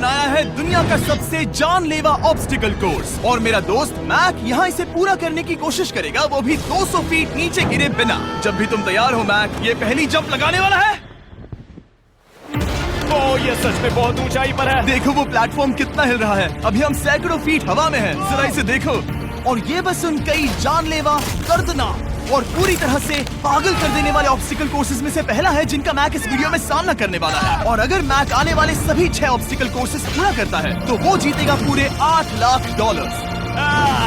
बनाया है दुनिया का सबसे जानलेवा ऑब्स्टिकल कोर्स और मेरा दोस्त मैक यहाँ इसे पूरा करने की कोशिश करेगा, वो भी 200 फीट नीचे गिरे बिना। जब भी तुम तैयार हो मैक, ये पहली जंप लगाने वाला है। ओह, ये सच में बहुत ऊंचाई पर है। देखो वो प्लेटफॉर्म कितना हिल रहा है। अभी हम सैकड़ों फीट हवा में हैं। जरा इसे देखो। और ये बस उन कई जानलेवा, दर्दनाक और पूरी तरह से पागल कर देने वाले ऑब्स्टिकल कोर्सेज में से पहला है जिनका मैक इस वीडियो में सामना करने वाला है। और अगर मैक आने वाले सभी 6 ऑब्स्टिकल कोर्सेज पूरा करता है तो वो जीतेगा पूरे $8 लाख।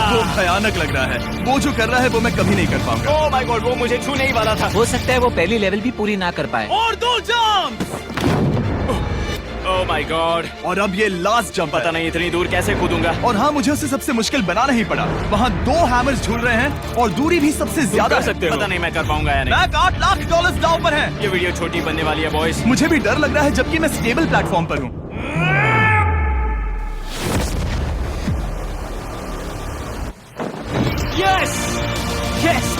वो भयानक लग रहा है। वो जो कर रहा है वो मैं कभी नहीं कर पाऊंगा। ओह माय गॉड, वो मुझे छूने ही वाला था। हो सकता है वो पहली लेवल भी पूरी ना कर पाए। और 2 जंप। Oh my God. और अब ये लास्ट जंप। पता नहीं इतनी दूर कैसे कूदूंगा। और हाँ, मुझे उसे सबसे मुश्किल बनाना ही पड़ा। वहाँ 2 हैमर्स झूल रहे हैं और दूरी भी सबसे ज्यादा कर है। सकते हो। पता नहीं मैं कर पाऊंगा या नहीं। मैक $8 लाख दांव पर है। ये वीडियो छोटी बनने वाली है बॉयज। मुझे भी डर लग रहा है जबकि मैं स्टेबल प्लेटफॉर्म पर हूँ। Yes yes.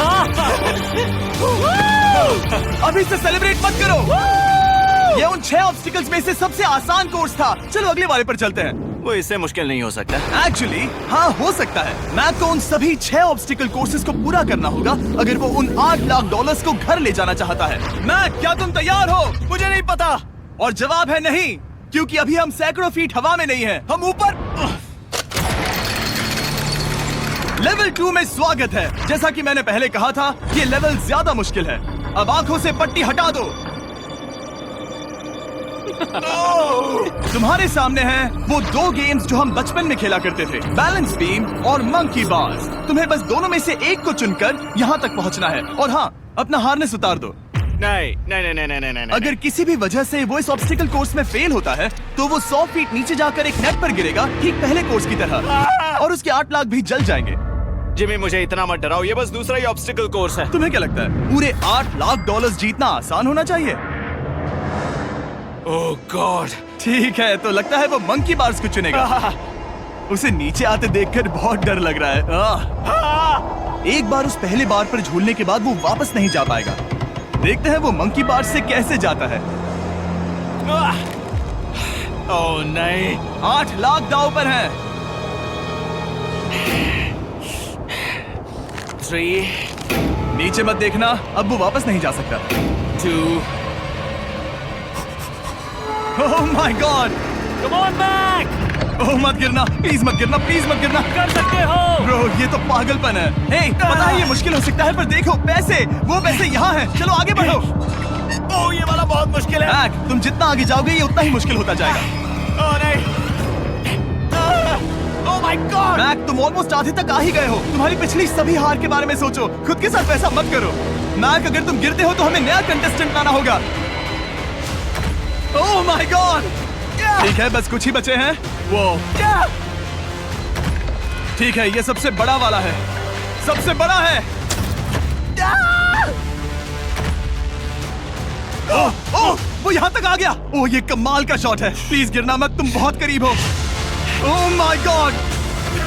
अभी से सेलिब्रेट मत करो। ये उन 6 ऑब्स्टिकल्स में से सबसे आसान कोर्स था। चलो अगले वाले पर चलते हैं। वो इससे मुश्किल नहीं हो सकता। एक्चुअली हाँ, हो सकता है। मैक को उन सभी 6 ऑब्स्टिकल कोर्सेज को पूरा करना होगा अगर वो उन $8 लाख को घर ले जाना चाहता है। मैक, क्या तुम तैयार हो? मुझे नहीं पता। और जवाब है नहीं, क्योंकि अभी हम सैकड़ों फीट हवा में नहीं हैं। हम ऊपर। लेवल 2 में स्वागत है। जैसा कि मैंने पहले कहा था, ये लेवल ज्यादा मुश्किल है। अब आंखों से पट्टी हटा दो। तुम्हारे सामने हैं वो 2 गेम्स जो हम बचपन में खेला करते थे, बैलेंस बीम और मंकी बार्स। तुम्हें बस दोनों में से एक को चुनकर यहाँ तक पहुँचना है। और हाँ, अपना हार्नेस उतार दो। नहीं नहीं नहीं नहीं नहीं नहीं। अगर किसी भी वजह से वो इस ऑब्स्टिकल कोर्स में फेल होता है तो वो 100 फीट नीचे जाकर एक नेट पर गिरेगा, ठीक पहले कोर्स की तरह। और उसके 8 लाख भी जल जाएंगे। जिमी, मुझे इतना मत डराओ। ये बस दूसरा ही ऑब्स्टिकल कोर्स है। तुम्हें क्या लगता है पूरे $8 लाख जीतना आसान होना चाहिए? ओह गॉड। ठीक है, तो लगता है वो मंकी बार्स को चुनेगा। उसे नीचे आते देखकर बहुत डर लग रहा है। एक बार उस पहले बार पर झूलने के बाद वो वापस नहीं जा पाएगा। देखते हैं वो मंकी बार्स से कैसे जाता है। ओह नहीं। 8 लाख दांव पर हैं। 3 नीचे मत देखना, अब वो वापस नहीं जा सकता। 2 oh my God. Come on back. Oh मत गिरना, प्लीज मत गिरना, प्लीज मत गिरना। कर सकते हो। ब्रो, ये तो पागलपन है। हे, पता है ये मुश्किल हो सकता है, पर देखो पैसे, वो पैसे यहाँ हैं। चलो आगे बढ़ो। ओह, ये वाला बहुत मुश्किल है। मैक, तुम जितना आगे जाओगे ये उतना ही मुश्किल होता जाएगा। ओह नहीं। ओह माय गॉड। मैक, तुम ऑलमोस्ट आधे तक आ ही गए हो। तुम्हारी पिछली सभी हार के बारे में सोचो। खुद के साथ वैसा मत करो। मैक, अगर तुम गिरते हो तो हमें नया कंटेस्टेंट लाना होगा। ओह माय गॉड। ठीक है, बस कुछ ही बचे हैं। वो ठीक है, ये सबसे बड़ा वाला है। सबसे बड़ा है। ओह ओह, वो यहाँ तक आ गया। ओह, ये कमाल का शॉट है। प्लीज गिरना मत, तुम बहुत करीब हो। ओह माय गॉड,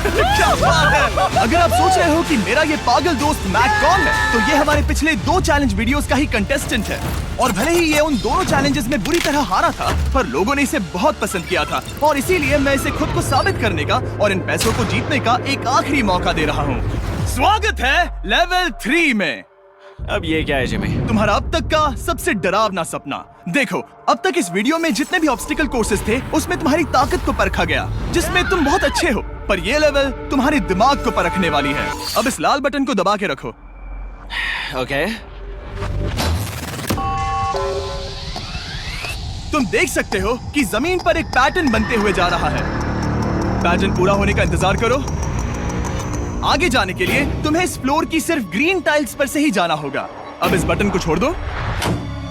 क्या बात है। अगर आप सोच रहे हो कि मेरा ये पागल दोस्त मैक कौन है, तो ये हमारे पिछले 2 चैलेंज वीडियोस का ही कंटेस्टेंट है। और भले ही ये उन दोनों चैलेंजेस में बुरी तरह हारा था, पर लोगों ने इसे बहुत पसंद किया था और इसीलिए मैं इसे खुद को साबित करने का और इन पैसों को जीतने का एक आखिरी मौका दे रहा हूँ। स्वागत है लेवल 3 में। अब ये क्या है जिमी? तुम्हारा अब तक का सबसे डरावना सपना। देखो, अब तक इस वीडियो में जितने भी ऑब्स्टिकल कोर्सेज थे उसमें तुम्हारी ताकत को परखा गया, जिसमें तुम बहुत अच्छे हो। पर ये लेवल तुम्हारे दिमाग को परखने वाली है। अब इस लाल बटन को दबा के रखो। ओके। तुम देख सकते हो कि जमीन पर एक पैटर्न बनते हुए जा रहा है। पैटर्न पूरा होने का इंतजार करो। आगे जाने के लिए तुम्हें इस फ्लोर की सिर्फ ग्रीन टाइल्स पर से ही जाना होगा। अब इस बटन को छोड़ दो।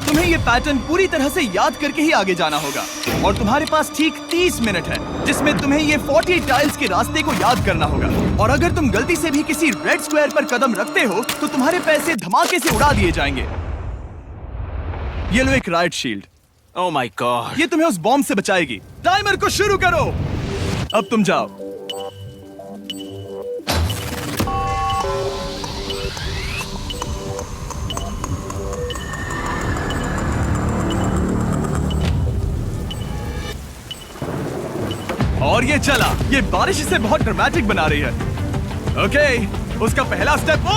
तुम्हें ये पैटर्न पूरी तरह से याद करके ही आगे जाना होगा और तुम्हारे पास ठीक 30 मिनट है जिसमें तुम्हें ये 40 टाइल्स के रास्ते को याद करना होगा। और अगर तुम गलती से भी किसी रेड स्क्वायर पर कदम रखते हो तो तुम्हारे पैसे धमाके से उड़ा दिए जाएंगे। ये लो एक right shield. Oh my God. ये तुम्हें उस बॉम्ब से बचाएगी। टाइमर को शुरू करो। अब तुम जाओ। और ये चला। ये बारिश इसे बहुत ड्रामेटिक बना रही है। ओके, उसका पहला स्टेप।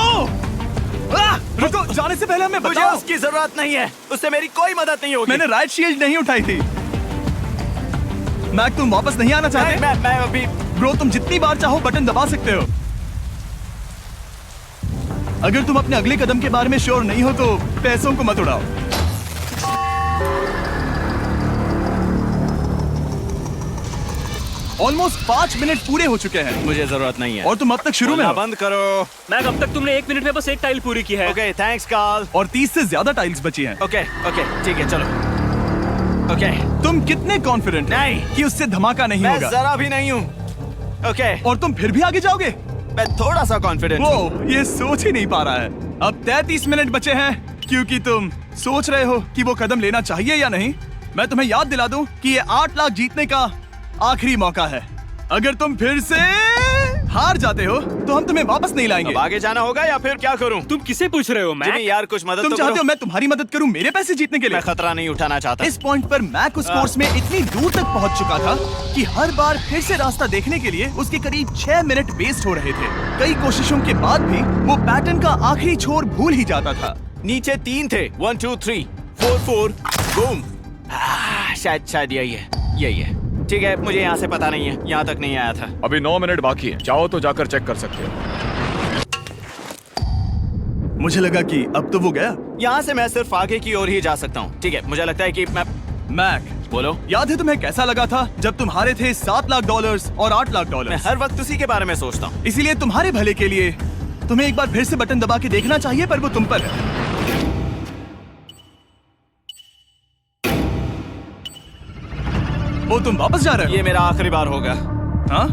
रुको, जाने से पहले हमें मुझे बताओ। उसकी जरूरत नहीं है, उससे मेरी कोई मदद नहीं होगी। मैंने राइट शील्ड नहीं उठाई थी। मैक, तुम वापस नहीं आना चाहते? मैं अभी ब्रो, तुम जितनी बार चाहो बटन दबा सकते हो। अगर तुम अपने अगले कदम के बारे में श्योर नहीं हो तो पैसों को मत उड़ाओ। ऑलमोस्ट 5 मिनट पूरे हो चुके हैं मुझे जरूरत नहीं है। और तुम अब तक शुरू में बोलना हो। बंद करो। मैक, अब तक तुमने 1 मिनट में बस एक टाइल पूरी की है। Okay, thanks Carl. और 30 से ज्यादा टाइल्स बची हैं। ओके ओके, ठीक है, चलो। ओके, तुम कितने कॉन्फिडेंट नहीं। कि उससे धमाका नहीं मैं होगा? जरा भी नहीं हूँ। ओके, और तुम फिर भी आगे जाओगे? मैं थोड़ा सा कॉन्फिडेंट हूँ। वो ये सोच ही नहीं पा रहा है। अब 33 मिनट बचे हैं क्योंकि तुम सोच रहे हो कि वो कदम लेना चाहिए या नहीं। मैं तुम्हें याद दिला दूं कि ये 8 लाख जीतने का आखिरी मौका है। अगर तुम फिर से हार जाते हो तो हम तुम्हें वापस नहीं लाएंगे। अब आगे जाना होगा या फिर क्या करूं? तुम किसे पूछ रहे हो मैक? जिमी यार, कुछ मदद तुम तो चाहते करो। हो मैं तुम्हारी मदद करूं मेरे पैसे जीतने के लिए? मैं खतरा नहीं उठाना चाहता। इस पॉइंट पर मैक उस कोर्स में इतनी दूर तक पहुंच चुका था कि हर बार फिर से रास्ता देखने के लिए उसके करीब 6 मिनट वेस्ट हो रहे थे। कई कोशिशों के बाद भी वो पैटर्न का आखिरी छोर भूल ही जाता था। नीचे 3 थे। 1 2 3 4 4 बूम। शायद यही है। ठीक है, मुझे यहाँ से पता नहीं है, यहाँ तक नहीं आया था। अभी 9 मिनट बाकी है, चाहो तो जाकर चेक कर सकते हो। मुझे लगा कि अब तो वो गया। यहाँ से मैं सिर्फ आगे की ओर ही जा सकता हूँ। ठीक है, मुझे लगता है कि मैं मैक, बोलो। याद है तुम्हें कैसा लगा था जब तुम हारे थे $7 लाख और $8 लाख? मैं हर वक्त उसी के बारे में सोचता हूँ। इसीलिए तुम्हारे भले के लिए तुम्हें एक बार फिर से बटन दबा के देखना चाहिए, पर वो तुम पर है। वो तुम वापस जा रहे हो? ये मेरा आखिरी बार होगा। हाँ?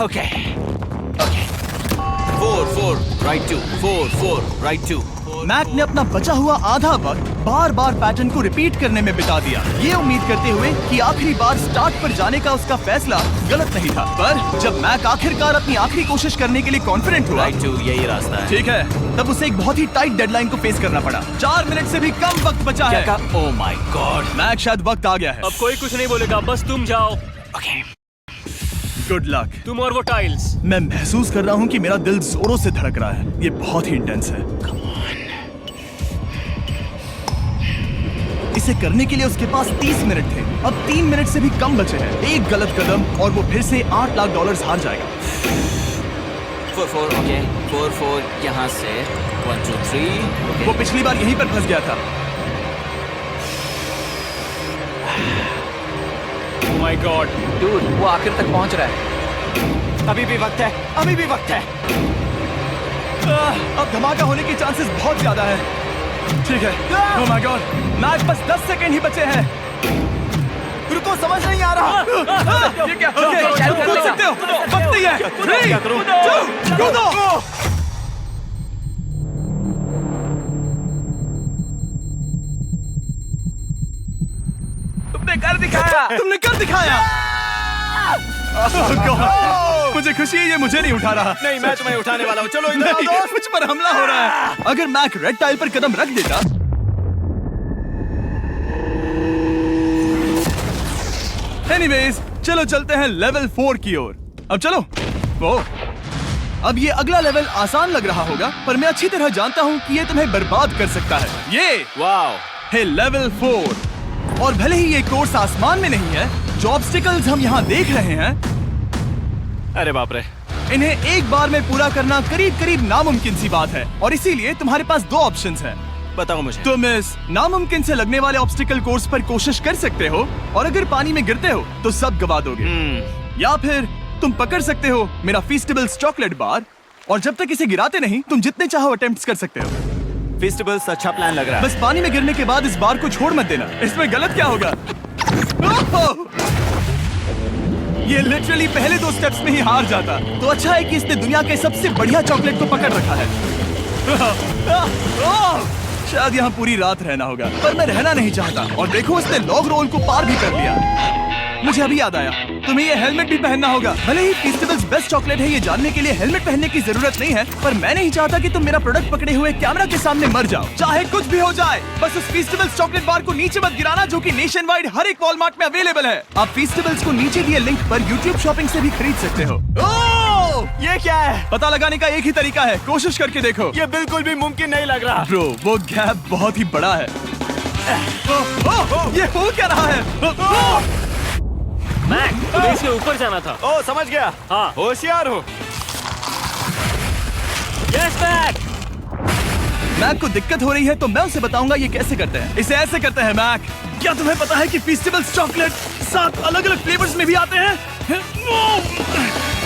Okay 4 4 right 2 4 4 right 2। मैक ने अपना बचा हुआ आधा वक्त बार बार पैटर्न को रिपीट करने में बिता दिया, ये उम्मीद करते हुए कि आखिरी बार स्टार्ट पर जाने का उसका फैसला गलत नहीं था। पर जब मैक आखिरकार अपनी आखिरी कोशिश करने के लिए कॉन्फिडेंट हुआ, राइट 2 यही रास्ता है। ठीक है, तब उसे एक बहुत ही टाइट डेडलाइन को फेस करना पड़ा। 4 मिनट से भी कम वक्त बचा है। ओह माय गॉड। मैक, शायद वक्त आ गया है। अब कोई कुछ नहीं बोलेगा, बस तुम जाओ। Okay, good luck. तुम और वो टाइल्स। मैं महसूस कर रहा हूँ कि मेरा दिल जोरों से धड़क रहा है। ये बहुत ही इंटेंस है। इसे करने के लिए उसके पास 30 मिनट थे। अब 3 मिनट से भी कम बचे हैं। एक गलत कदम और वो फिर से $8 लाख हार जाएगा। 4 4 ओके 4 4 यहाँ से 1 2 3। वो पिछली बार यहीं पर फंस गया था। ओह माय गॉड। डूड, वो आखिर तक पहुंच रहा है। अभी भी वक्त है, अभी भी वक्त है। अब धमाका होने के चांसेस बहुत ज्यादा है। ठीक है। ओह माय गॉड, मैच बस 10 सेकंड ही बचे हैं। रुको, समझ नहीं आ रहा। ये क्या? ओके, तुम कूद सकते हो। वक्त नहीं है। 3 2 कूदो। तुमने कर दिखाया। Oh God, मुझे खुशी है ये मुझे नहीं उठा रहा। नहीं, मैं तुम्हें उठाने वाला हूँ। चलो इधर आओ नहीं, दोस्त। मुझ पर हमला हो रहा है। अगर मैक रेड टाइल पर कदम रख देता। एनीवेज, चलो चलते हैं लेवल 4 की ओर। अब चलो। वो अब ये अगला लेवल आसान लग रहा होगा, पर मैं अच्छी तरह जानता हूँ कि ये तुम्हें बर्बाद कर सकता है। ये वाओ है लेवल 4। और भले ही ये कोर्स आसमान में नहीं है, जो ऑब्स्टिकल्स हम यहाँ देख रहे हैं, अरे बाप रे। इन्हें एक बार में पूरा करना करीब करीब नामुमकिन सी बात है। और इसीलिए तुम्हारे पास 2 ऑप्शंस हैं। बताओ मुझे। तुम इस नामुमकिन से लगने वाले ऑब्स्टिकल कोर्स पर कोशिश कर सकते हो, और अगर पानी में गिरते हो तो सब गवा दोगे। या फिर तुम पकड़ सकते हो मेरा फीस्टेबल्स चॉकलेट बार, और जब तक इसे गिराते नहीं तुम जितने चाहो अटेम्प्ट्स कर सकते हो। फेस्टिवल्स अच्छा प्लान लग रहा है। बस पानी में गिरने के बाद इस बार को छोड़ मत देना। इसमें गलत क्या होगा? ओह! ये लिटरली पहले 2 स्टेप्स में ही हार जाता। तो अच्छा है कि इसने दुनिया के सबसे बढ़िया चॉकलेट को पकड़ रखा है। शायद यहाँ पूरी रात रहना होगा, पर मैं रहना नहीं चाहता। और देखो, उसने लॉग रोल को पार भी कर लिया। मुझे अभी याद आया, तुम्हें ये हेलमेट भी पहनना होगा। भले ही फीस्टेबल्स बेस्ट चॉकलेट है ये जानने के लिए हेलमेट पहनने की जरूरत नहीं है, पर मैं नहीं चाहता कि तुम मेरा प्रोडक्ट पकड़े हुए कैमरा के सामने मर जाओ। चाहे कुछ भी हो जाए, बस उस फीस्टेबल्स चॉकलेट बार को नीचे मत गिराना, जो कि नेशन वाइड हर एक वॉलमार्ट में अवेलेबल है। आप फीस्टेबल्स को नीचे दिए लिंक पर यूट्यूब शॉपिंग से भी खरीद सकते हो। ये क्या है? पता लगाने का एक ही तरीका है, कोशिश करके देखो। ये बिल्कुल भी मुमकिन नहीं लग रहा। ब्रो, वो गैप बहुत ही बड़ा है। ये हो क्या रहा है? मैक, तुम्हें इसके ऊपर जाना था। ओ, समझ गया। हाँ। होशियार हो। Yes Mac. मैक को दिक्कत हो रही है तो मैं उसे बताऊंगा ये कैसे करते हैं। इसे ऐसे करते हैं मैक। क्या तुम्हें पता है कि फीस्टेबल्स चॉकलेट 7 अलग-अलग फ्लेवर्स में भी आते हैं?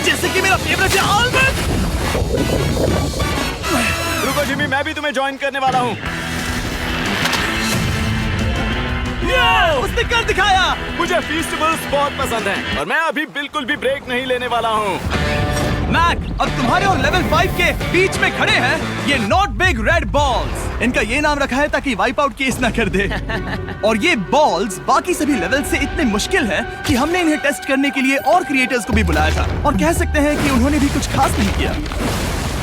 जैसे कि मेरा फेवरेट है आलमंड। रुको जिमी, मैं भी तुम्हें ज्वाइन करने वाला हूँ। उसने कर दिखाया। मुझे फीस्टेबल्स बहुत पसंद हैं और मैं अभी बिल्कुल भी ब्रेक नहीं लेने वाला हूँ। मैक, अब तुम्हारे और लेवल 5 के बीच में खड़े हैं ये नॉट बिग रेड बॉल्स। इनका ये नाम रखा है ताकि वाइप आउट केस ना कर दे। और ये बॉल्स बाकी सभी लेवल से इतने मुश्किल हैं कि हमने इन्हें टेस्ट करने के लिए और क्रिएटर्स को भी बुलाया था, और कह सकते हैं कि उन्होंने भी कुछ खास नहीं किया।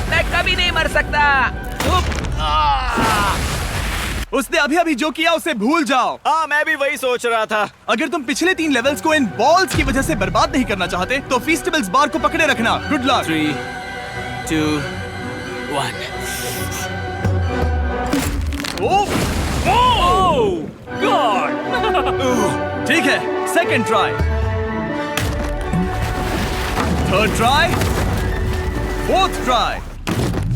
मैं कभी नहीं मर सकता। उसने अभी अभी जो किया उसे भूल जाओ। हाँ, मैं भी वही सोच रहा था। अगर तुम पिछले 3 लेवल्स को इन बॉल्स की वजह से बर्बाद नहीं करना चाहते तो फीस्टेबल्स बार को पकड़े रखना। Good luck. 3, 2, 1। ओह गॉड। ठीक है, second try, third try, fourth try.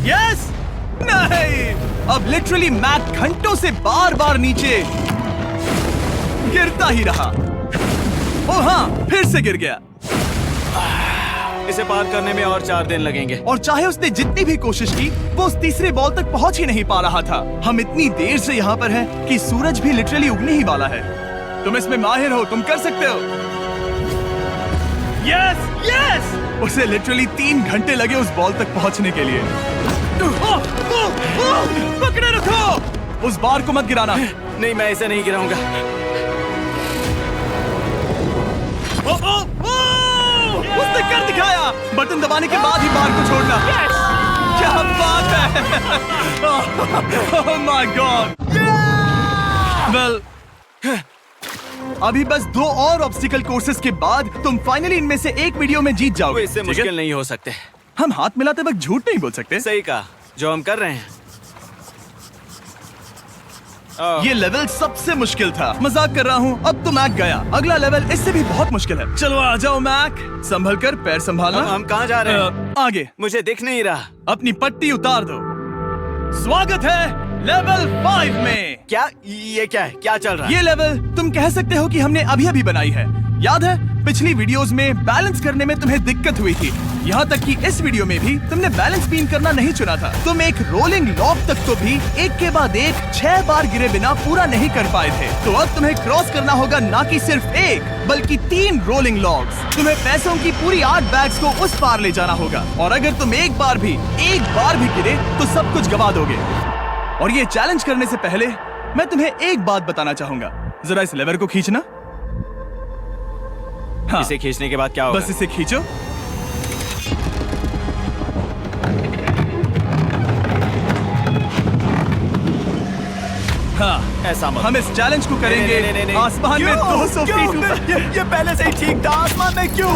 Yes, नहीं, अब लिटरली मैक घंटों से बार बार नीचे गिरता ही रहा। ओ हाँ, फिर से गिर गया। इसे पार करने में और 4 दिन लगेंगे। और चाहे उसने जितनी भी कोशिश की, वो उस तीसरे बॉल तक पहुंच ही नहीं पा रहा था। हम इतनी देर से यहाँ पर हैं कि सूरज भी लिटरली उगने ही वाला है। तुम इसमें माहिर हो, तुम कर सकते हो। Yes, yes! उसे लिटरली 3 घंटे लगे उस बॉल तक पहुंचने के लिए। पकड़े रखो, उस बार को मत गिराना। नहीं, मैं इसे नहीं गिराऊंगा। उसने कर दिखाया। बटन दबाने के बाद ही बार को छोड़ना। क्या बात है! ओह माय गॉड! वेल, अभी बस 2 और ऑब्स्टिकल कोर्सेस के बाद तुम फाइनली इनमें से एक वीडियो में जीत वो जाओगे। इससे ठीक है? मुश्किल नहीं हो सकते। हम हाथ मिलाते वक्त झूठ नहीं बोल सकते। सही कहा, जो हम कर रहे हैं। ये लेवल सबसे मुश्किल था। मजाक कर रहा हूँ, अब तो मैक गया। अगला लेवल इससे भी बहुत मुश्किल है। चलो आ जाओ मैक, संभल कर, पैर संभालना। हम कहाँ जा रहे हैं? आगे। मुझे दिख नहीं रहा। अपनी पट्टी उतार दो। स्वागत है लेवल 5 में। क्या? ये क्या है? क्या चल रहा है? ये लेवल तुम कह सकते हो कि हमने अभी अभी बनाई है। याद है, पिछली वीडियोस में बैलेंस करने में तुम्हें दिक्कत हुई थी। यहाँ तक कि इस वीडियो में भी तुमने बैलेंस बीन करना नहीं चुना था। तुम एक रोलिंग लॉक तक तो भी एक के बाद एक 6 बार गिरे बिना पूरा नहीं कर पाए थे। तो अब तुम्हें क्रॉस करना होगा ना कि सिर्फ एक, बल्कि 3 रोलिंग लॉक्स। तुम्हें पैसों की पूरी 8 बैग्स को उस पार ले जाना होगा, और अगर तुम एक बार भी गिरे तो सब कुछ गवा दोगे। और ये चैलेंज करने से पहले मैं तुम्हें एक बात बताना चाहूंगा। जरा इस लेवर को खींचना। हाँ, इसे खींचने के बाद क्या होगा? बस इसे खींचो। हाँ, ऐसा मत। हम इस चैलेंज को करेंगे नहीं। आसमान में 200 फीट ऊपर। ये पहले से ही ठीक था। आसमान में क्यों?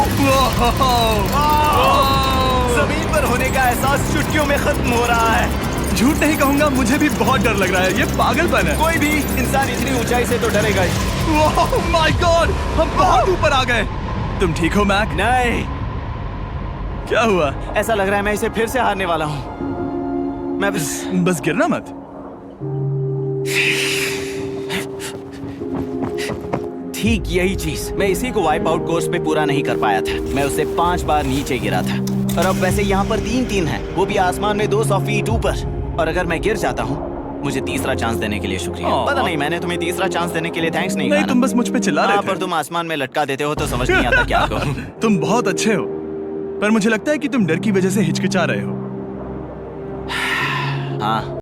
जमीन पर होने का एहसास चुटकियों में खत्म हो रहा है। झूठ नहीं कहूंगा, मुझे भी बहुत डर लग रहा है। ये पागलपन है। कोई भी इंसान इतनी ऊंचाई से तो डरेगा ही। ओह माय गॉड, हम बहुत ऊपर आ गए। तुम ठीक हो मैक? नहीं, क्या हुआ? ऐसा लग रहा है मैं इसे फिर से हारने वाला हूँ। मैं बस गिरना मत। ठीक यही चीज मैं इसी को वाइप आउट कोर्स पे पूरा नहीं कर पाया था। मैं उसे 5 बार नीचे गिरा था, और अब वैसे यहाँ पर 3-3 है, वो भी आसमान में 200 फीट ऊपर। और अगर मैं गिर जाता हूँ, मुझे तीसरा चांस देने के लिए शुक्रिया। पता नहीं, मैंने तुम्हें तीसरा चांस देने के लिए थैंक्स नहीं कहा। तुम बस मुझ पे चिल्ला रहे थे। पर तुम आसमान में लटका देते हो तो समझ नहीं आता क्या करूं। तुम बहुत अच्छे हो, पर मुझे लगता है कि तुम डर की वजह से हिचकिचा रहे हो। हाँ,